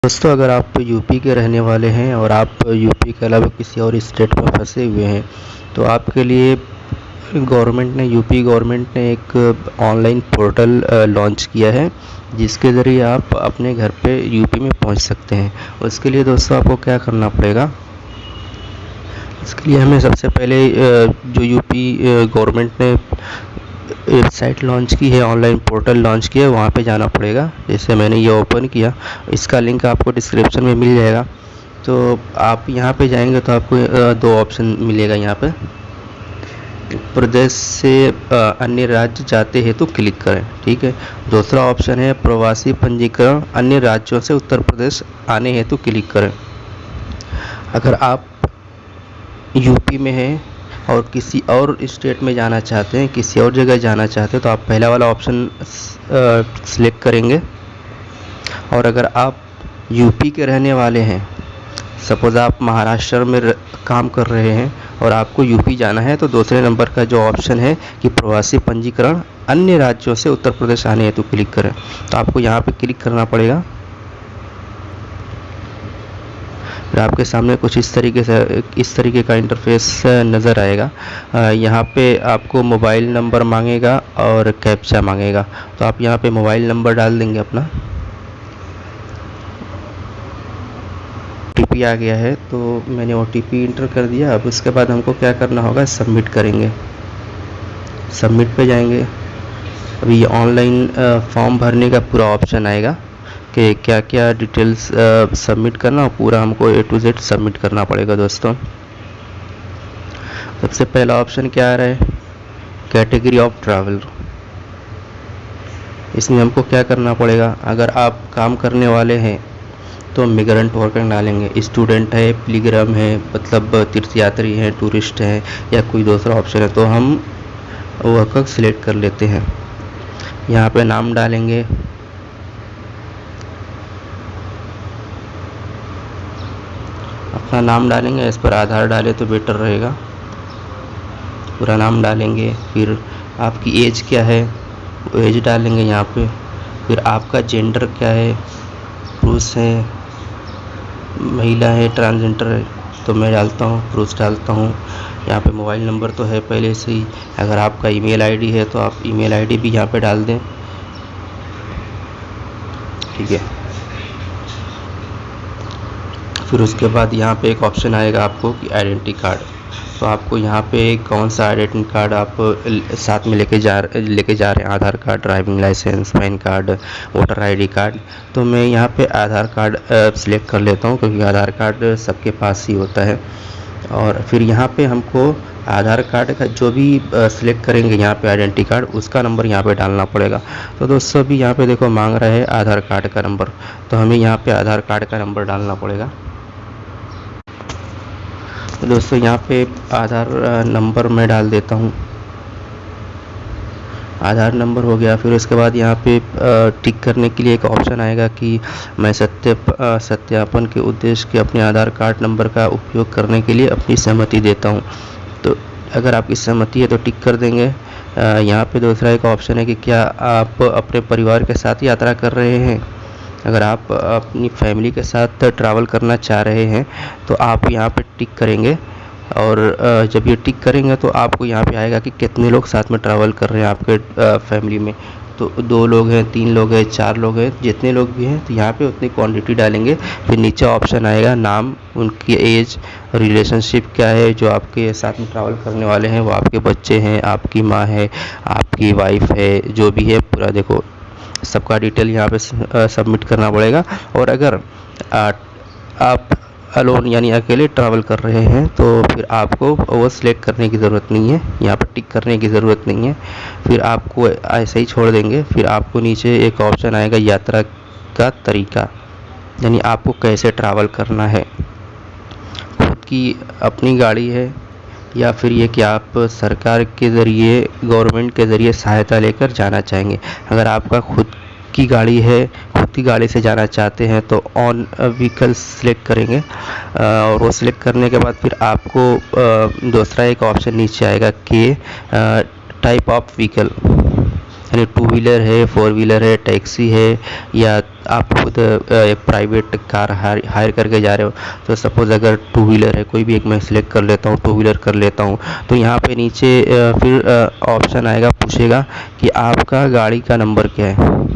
दोस्तों, अगर आप यूपी के रहने वाले हैं और आप यूपी के अलावा किसी और स्टेट में फंसे हुए हैं तो आपके लिए यूपी गवर्नमेंट ने एक ऑनलाइन पोर्टल लॉन्च किया है जिसके ज़रिए आप अपने घर पे यूपी में पहुंच सकते हैं। उसके लिए दोस्तों आपको क्या करना पड़ेगा, इसके लिए हमें सबसे पहले जो यूपी गवर्नमेंट ने वेबसाइट लॉन्च की है, ऑनलाइन पोर्टल लॉन्च किया है, वहाँ पे जाना पड़ेगा। जैसे मैंने ये ओपन किया, इसका लिंक आपको डिस्क्रिप्शन में मिल जाएगा। तो आप यहाँ पे जाएंगे तो आपको दो ऑप्शन मिलेगा। यहाँ पे प्रदेश से अन्य राज्य जाते हैं तो क्लिक करें, ठीक है। दूसरा ऑप्शन है प्रवासी पंजीकरण, अन्य राज्यों से उत्तर प्रदेश आने हैं तो क्लिक करें। अगर आप यूपी में हैं और किसी और स्टेट में जाना चाहते हैं, किसी और जगह जाना चाहते हैं तो आप पहला वाला ऑप्शन सिलेक्ट करेंगे। और अगर आप यूपी के रहने वाले हैं, सपोज़ आप महाराष्ट्र में काम कर रहे हैं और आपको यूपी जाना है, तो दूसरे नंबर का जो ऑप्शन है कि प्रवासी पंजीकरण, अन्य राज्यों से उत्तर प्रदेश आने हैं तो क्लिक करें। तो आपको यहाँ पे क्लिक करना पड़ेगा। फिर आपके सामने कुछ इस तरीके का इंटरफेस नज़र आएगा। यहाँ पे आपको मोबाइल नंबर मांगेगा और कैप्चा मांगेगा। तो आप यहाँ पे मोबाइल नंबर डाल देंगे अपना। OTP आ गया है तो मैंने OTP इंटर कर दिया। अब उसके बाद हमको क्या करना होगा, सबमिट करेंगे। सबमिट पे जाएंगे। अभी ये ऑनलाइन फॉर्म भरने का पूरा ऑप्शन आएगा कि क्या क्या डिटेल्स सबमिट करना, पूरा हमको A to Z सबमिट करना पड़ेगा। दोस्तों, सबसे पहला ऑप्शन क्या आ रहा है, कैटेगरी ऑफ ट्रैवलर। इसमें हमको क्या करना पड़ेगा, अगर आप काम करने वाले हैं तो मिग्रेंट वर्कर डालेंगे, स्टूडेंट है, पिलग्रिम है, मतलब तीर्थयात्री हैं, टूरिस्ट हैं, या कोई दूसरा ऑप्शन है तो हम वर्कर सिलेक्ट कर लेते हैं। यहाँ पे नाम डालेंगे, अपना नाम डालेंगे। इस पर आधार डाले तो बेटर रहेगा। पूरा नाम डालेंगे। फिर आपकी एज क्या है वो एज डालेंगे यहाँ पे। फिर आपका जेंडर क्या है, पुरुष है, महिला है, ट्रांसजेंडर है, तो मैं डालता हूँ पुरुष डालता हूँ। यहाँ पे मोबाइल नंबर तो है पहले से ही। अगर आपका ईमेल आईडी है तो आप ईमेल आईडी भी यहाँ पे डाल दें, ठीक है। फिर उसके बाद यहाँ पे एक ऑप्शन आएगा आपको कि आइडेंटिटी कार्ड। तो आपको यहाँ पे कौन सा आइडेंटिटी कार्ड आप साथ में लेके जा रहे हैं, Aadhaar card, driving license, PAN card, voter ID card. तो मैं यहाँ पे आधार कार्ड सिलेक्ट कर लेता हूँ क्योंकि आधार कार्ड सबके पास ही होता है। और फिर यहाँ पे हमको आधार कार्ड का जो भी सिलेक्ट करेंगे यहाँ पे आइडेंटिटी कार्ड, उसका नंबर यहाँ पे डालना पड़ेगा। तो दोस्तों अभी यहाँ पे देखो मांग रहा है आधार कार्ड का नंबर, तो हमें यहाँ पे आधार कार्ड का नंबर डालना पड़ेगा। तो दोस्तों यहाँ पे आधार नंबर मैं डाल देता हूँ। आधार नंबर हो गया। फिर उसके बाद यहाँ पे टिक करने के लिए एक ऑप्शन आएगा कि मैं सत्यापन के उद्देश्य के अपने आधार कार्ड नंबर का उपयोग करने के लिए अपनी सहमति देता हूँ। तो अगर आपकी सहमति है तो टिक कर देंगे। यहाँ पे दूसरा एक ऑप्शन है कि क्या आप अपने परिवार के साथ यात्रा कर रहे हैं। अगर आप अपनी फैमिली के साथ ट्रैवल करना चाह रहे हैं तो आप यहाँ पे टिक करेंगे। और जब ये टिक करेंगे तो आपको यहाँ पे आएगा कि कितने लोग साथ में ट्रैवल कर रहे हैं आपके फैमिली में। तो 2 लोग हैं, 3 लोग हैं, 4 लोग हैं, जितने लोग भी हैं तो यहाँ पे उतनी क्वांटिटी डालेंगे। फिर नीचे ऑप्शन आएगा नाम, उनकी एज, रिलेशनशिप क्या है, जो आपके साथ में ट्रैवल करने वाले हैं वो आपके बच्चे हैं, आपकी माँ है, आपकी वाइफ है, जो भी है पूरा देखो सबका डिटेल यहाँ पे सबमिट करना पड़ेगा। और अगर आप अलोन यानी अकेले ट्रैवल कर रहे हैं तो फिर आपको वो सिलेक्ट करने की ज़रूरत नहीं है, यहाँ पर टिक करने की ज़रूरत नहीं है। फिर आपको ऐसे ही छोड़ देंगे। फिर आपको नीचे एक ऑप्शन आएगा यात्रा का तरीका, यानी आपको कैसे ट्रैवल करना है। खुद की अपनी गाड़ी है या फिर ये कि आप सरकार के ज़रिए, गवर्नमेंट के ज़रिए सहायता लेकर जाना चाहेंगे। अगर आपका खुद की गाड़ी है, खुद की गाड़ी से जाना चाहते हैं तो ऑन व्हीकल सिलेक्ट करेंगे। और वो सिलेक्ट करने के बाद फिर आपको दूसरा एक ऑप्शन नीचे आएगा कि टाइप ऑफ व्हीकल, यानी टू व्हीलर है, फोर व्हीलर है, टैक्सी है, या आप खुद एक प्राइवेट कार हायर करके जा रहे हो। तो सपोज़ अगर टू व्हीलर है, कोई भी एक मैं सिलेक्ट कर लेता हूँ, टू व्हीलर कर लेता हूँ। तो यहाँ पे नीचे फिर ऑप्शन आएगा, पूछेगा कि आपका गाड़ी का नंबर क्या है।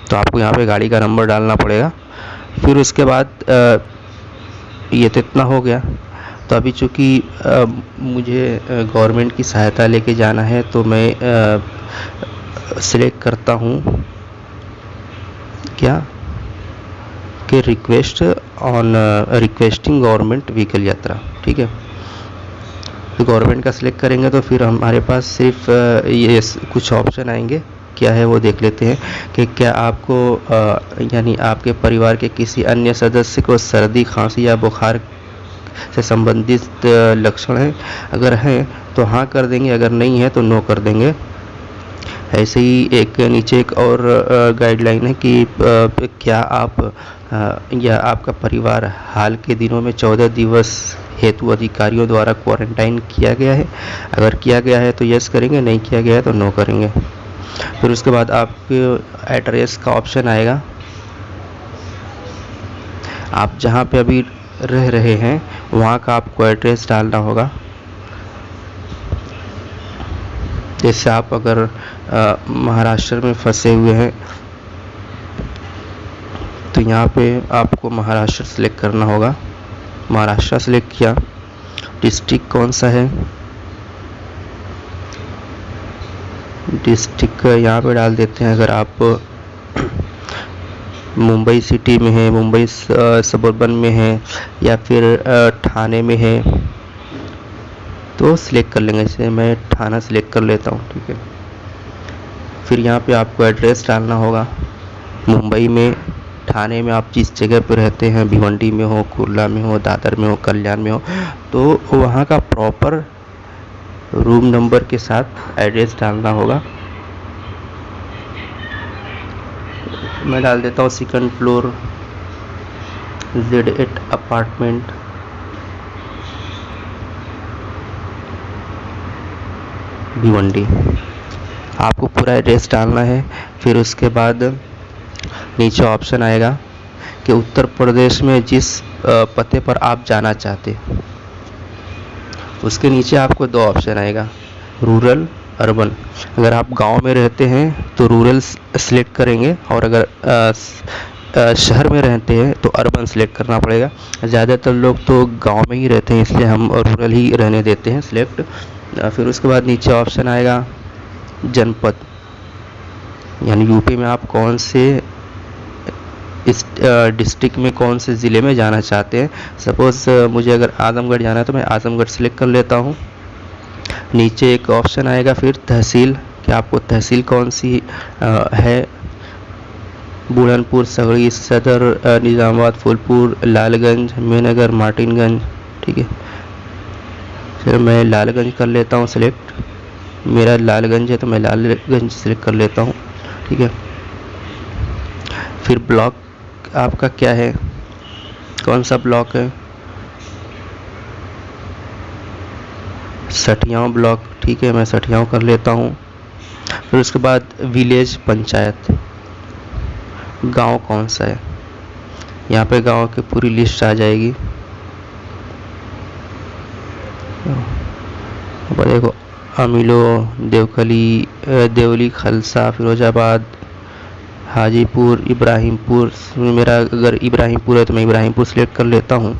तो आपको यहाँ पे गाड़ी का नंबर डालना पड़ेगा। फिर उसके बाद ये तो इतना हो गया। तो अभी चूँकि मुझे गवर्नमेंट की सहायता लेके जाना है, तो मैं सिलेक्ट करता हूँ क्या कि request on requesting government vehicle यात्रा। ठीक है, तो गवर्नमेंट का सिलेक्ट करेंगे तो फिर हमारे पास सिर्फ ये कुछ ऑप्शन आएंगे। क्या है वो देख लेते हैं कि क्या आपको यानी आपके परिवार के किसी अन्य सदस्य को सर्दी, खांसी या बुखार से संबंधित लक्षण हैं। अगर हैं तो हाँ कर देंगे, अगर नहीं है तो नो कर देंगे। ऐसे ही एक नीचे एक और गाइडलाइन है कि क्या आप या आपका परिवार हाल के दिनों में 14 दिवस हेतु अधिकारियों द्वारा क्वारंटाइन किया गया है। अगर किया गया है तो यस करेंगे, नहीं किया गया है तो नो करेंगे। फिर उसके बाद आपके एड्रेस का ऑप्शन आएगा। आप जहाँ पे अभी रह रहे हैं वहाँ का आपको एड्रेस डालना होगा। जैसे आप अगर महाराष्ट्र में फंसे हुए हैं तो यहाँ पे आपको महाराष्ट्र सेलेक्ट करना होगा। महाराष्ट्र सेलेक्ट किया, डिस्ट्रिक्ट कौन सा है, डिस्ट्रिक्ट यहाँ पे डाल देते हैं। अगर आप मुंबई सिटी में है, मुंबई सबर्बन में है, या फिर ठाणे में है तो सिलेक्ट कर लेंगे। जैसे मैं ठाणा सिलेक्ट कर लेता हूँ। ठीक है, फिर यहाँ पे आपको एड्रेस डालना होगा। मुंबई में, ठाणे में आप जिस जगह पे रहते हैं, भिवंडी में हो, कुर्ला में हो, दादर में हो, कल्याण में हो, तो वहाँ का प्रॉपर रूम नंबर के साथ एड्रेस डालना होगा। मैं डाल देता हूँ 2nd floor Z8 apartment, Bhiwandi. आपको पूरा एड्रेस डालना है। फिर उसके बाद नीचे ऑप्शन आएगा कि उत्तर प्रदेश में जिस पते पर आप जाना चाहते हैं, उसके नीचे आपको 2 ऑप्शन आएगा, रूरल, अर्बन। अगर आप गांव में रहते हैं तो रूरल सिलेक्ट करेंगे, और अगर शहर में रहते हैं तो अर्बन सिलेक्ट करना पड़ेगा। ज़्यादातर लोग तो गांव में ही रहते हैं, इसलिए हम रूरल ही रहने देते हैं सिलेक्ट। फिर उसके बाद नीचे ऑप्शन आएगा जनपद, यानी यूपी में आप कौन से इस डिस्ट्रिक्ट में, कौन से ज़िले में जाना चाहते हैं। सपोज़ मुझे अगर आजमगढ़ जाना है तो मैं आजमगढ़ सिलेक्ट कर लेता हूँ। नीचे एक ऑप्शन आएगा फिर तहसील, कि आपको तहसील कौन सी है, बुरहानपुर, सगड़ी, सदर, निज़ामाबाद, फूलपुर, लालगंज, मेहनगर, मार्टिनगंज। ठीक है, फिर मैं लालगंज कर लेता हूँ सिलेक्ट। मेरा लालगंज है तो मैं लालगंज सिलेक्ट कर लेता हूँ। ठीक है, फिर ब्लॉक आपका क्या है, कौन सा ब्लॉक है, सठियाँ ब्लॉक। ठीक है, मैं सठियाँ कर लेता हूँ। फिर उसके बाद विलेज, पंचायत, गांव कौन सा है, यहाँ पे गांव की पूरी लिस्ट आ जाएगी। देखो, अमीलो, देवकली, देवली, खलसा, फिरोजाबाद, हाजीपुर, इब्राहिमपुर। मेरा अगर इब्राहिमपुर है तो मैं इब्राहिमपुर सिलेक्ट कर लेता हूँ।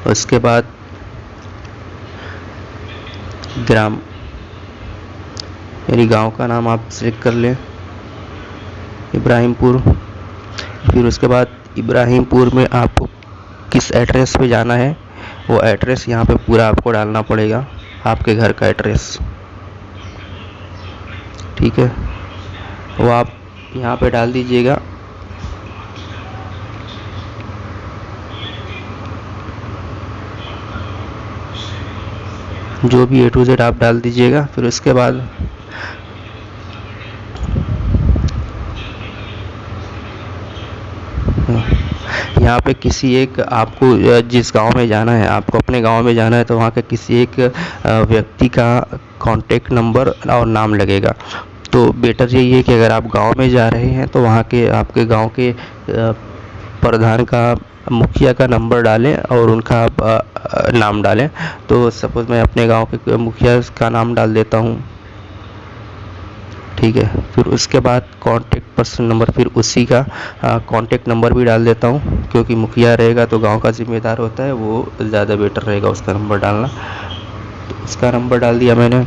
उसके बाद ग्राम, यानी गांव का नाम आप सिलेक्ट कर लें, इब्राहिमपुर। फिर उसके बाद इब्राहिमपुर में आपको किस एड्रेस पे जाना है, वो एड्रेस यहाँ पे पूरा आपको डालना पड़ेगा, आपके घर का एड्रेस। ठीक है, वो आप यहाँ पे डाल दीजिएगा। जो भी A to Z आप डाल दीजिएगा। फिर उसके बाद यहाँ पे किसी एक, आपको जिस गांव में जाना है, आपको अपने गांव में जाना है तो वहाँ के किसी एक व्यक्ति का कांटेक्ट नंबर और नाम लगेगा। तो बेटर यही है कि अगर आप गांव में जा रहे हैं तो वहाँ के आपके गांव के प्रधान का, मुखिया का नंबर डालें और उनका आप नाम डालें। तो सपोज़ मैं अपने गांव के मुखिया का नाम डाल देता हूं, ठीक है। फिर उसके बाद कॉन्टैक्ट पर्सन नंबर, फिर उसी का कॉन्टैक्ट नंबर भी डाल देता हूं, क्योंकि मुखिया रहेगा तो गांव का जिम्मेदार होता है, वो ज़्यादा बेटर रहेगा उसका नंबर डालना। तो उसका नंबर डाल दिया मैंने।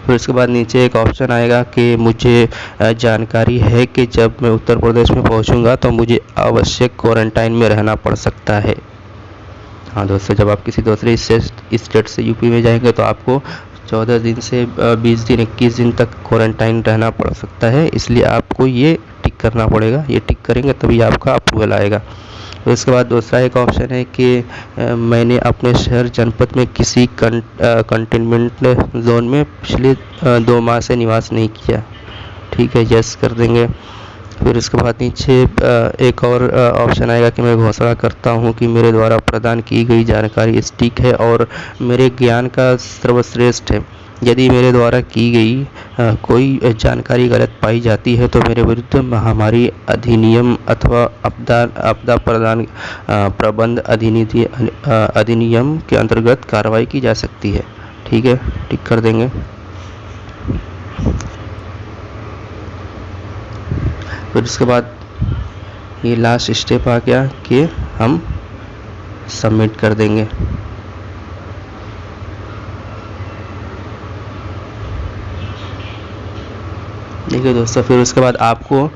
फिर उसके बाद नीचे एक ऑप्शन आएगा कि मुझे जानकारी है कि जब मैं उत्तर प्रदेश में पहुंचूंगा तो मुझे आवश्यक क्वारंटाइन में रहना पड़ सकता है। हाँ दोस्तों, जब आप किसी दूसरे स्टेट से यूपी में जाएंगे तो आपको 14 दिन से 20 दिन 21 दिन तक क्वारंटाइन रहना पड़ सकता है, इसलिए आपको ये टिक करना पड़ेगा। ये टिक करेंगे तभी आपका अप्रूवल आएगा। तो इसके बाद दूसरा एक ऑप्शन है कि मैंने अपने शहर जनपद में किसी कंटेनमेंट जोन में पिछले 2 माह से निवास नहीं किया, ठीक है, यस कर देंगे। फिर उसके बाद नीचे एक और ऑप्शन आएगा कि मैं घोषणा करता हूं कि मेरे द्वारा प्रदान की गई जानकारी सटीक है और मेरे ज्ञान का सर्वश्रेष्ठ है। यदि मेरे द्वारा की गई कोई जानकारी गलत पाई जाती है तो मेरे विरुद्ध महामारी अधिनियम अथवा आपदा प्रबंध अधिनियम के अंतर्गत कार्रवाई की जा सकती है, ठीक है, टिक कर देंगे। फिर उसके बाद ये लास्ट स्टेप आ गया कि हम सबमिट कर देंगे। देखिए दोस्तों, फिर उसके बाद आपको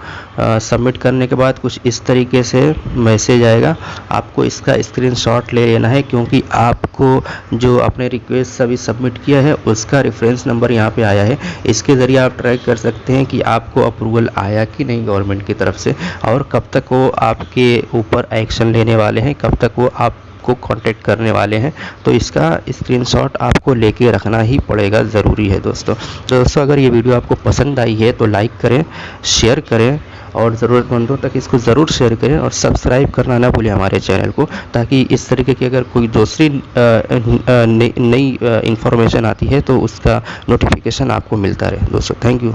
सबमिट करने के बाद कुछ इस तरीके से मैसेज आएगा। आपको इसका स्क्रीनशॉट ले लेना है, क्योंकि आपको जो आपने रिक्वेस्ट सभी सबमिट किया है उसका रेफरेंस नंबर यहाँ पे आया है। इसके ज़रिए आप ट्रैक कर सकते हैं कि आपको अप्रूवल आया कि नहीं गवर्नमेंट की तरफ से, और कब तक वो आपके ऊपर एक्शन लेने वाले हैं, कब तक वो आपको कांटेक्ट करने वाले हैं। तो इसका स्क्रीनशॉट आपको लेके रखना ही पड़ेगा, ज़रूरी है दोस्तों। तो दोस्तों, अगर ये वीडियो आपको पसंद आई है तो लाइक करें, शेयर करें और ज़रूरतमंदों तक इसको ज़रूर शेयर करें, और सब्सक्राइब करना ना भूलें हमारे चैनल को, ताकि इस तरीके की अगर कोई दूसरी नई इंफॉर्मेशन आती है तो उसका नोटिफिकेशन आपको मिलता रहे दोस्तों। Thank you.